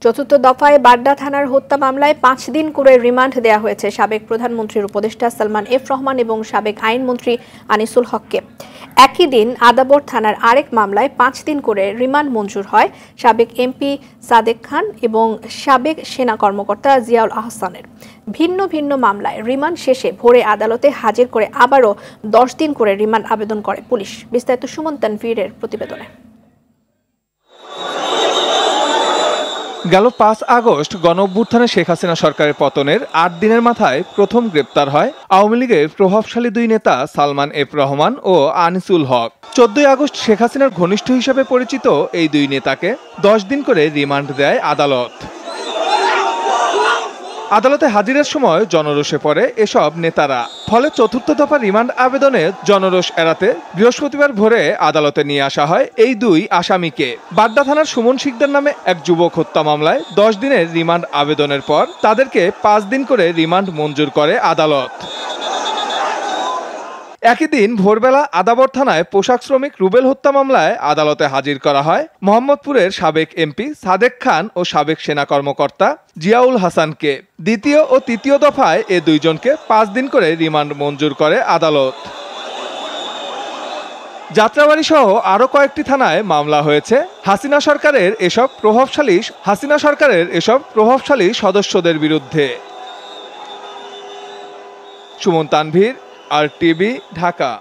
চতুর্থ দফায় বাড্ডা থানার হত্যা মামলায় ৫ দিন করে রিমান্ড দেওয়া হয়েছে সাবেক প্রধানমন্ত্রীর উপদেষ্টা সালমান এফ রহমান এবং সাবেক আইনমন্ত্রী আনিসুল হককে। একই দিন আদাবর থানার আরেক মামলায় ৫ দিন করে রিমান্ড মঞ্জুর হয় সাবেক এমপি সাদেক খান এবং সাবেক সেনা কর্মকর্তা জিয়াউল আহসানের। ভিন্ন ভিন্ন মামলায় রিমান্ড শেষে ভোরে আদালতে হাজির করে আবারও ১০ দিন করে রিমান্ড আবেদন করে পুলিশ। বিস্তারিত সুমন তানভীরের প্রতিবেদনে। গেল ৫ আগস্ট গণঅভ্যুত্থানে শেখ হাসিনা সরকারের পতনের ৮ দিনের মাথায় প্রথম গ্রেপ্তার হয় আওয়ামী লীগের প্রভাবশালী দুই নেতা সালমান এফ রহমান ও আনিসুল হক। ১৪ আগস্ট শেখ হাসিনার ঘনিষ্ঠ হিসেবে পরিচিত এই দুই নেতাকে ১০ দিন করে রিমান্ড দেয় আদালত। আদালতে হাজিরের সময় জনরোষে পড়ে এসব নেতারা। ফলে চতুর্থ দফা রিমান্ড আবেদনে জনরোষ এড়াতে বৃহস্পতিবার ভোরে আদালতে নিয়ে আসা হয় এই দুই আসামিকে। বাড্ডা থানার সুমন শিকদার নামে এক যুবক হত্যা মামলায় ১০ দিনের রিমান্ড আবেদনের পর তাদেরকে ৫ দিন করে রিমান্ড মঞ্জুর করে আদালত। একই দিন ভোরবেলা আদাবর থানায় পোশাক শ্রমিক রুবেল হত্যা মামলায় আদালতে হাজির করা হয় মোহাম্মদপুরের সাবেক এমপি সাদেক খান ও সাবেক সেনা কর্মকর্তা জিয়াউল হাসানকে। দ্বিতীয় ও তৃতীয় দফায় এ দুইজনকে ৫ দিন করে রিমান্ড মঞ্জুর করে আদালত। যাত্রাবাড়ী সহ আরও কয়েকটি থানায় মামলা হয়েছে হাসিনা সরকারের এসব প্রভাবশালী সদস্যদের বিরুদ্ধে। সুমন তানভীর, RTV, ঢাকা।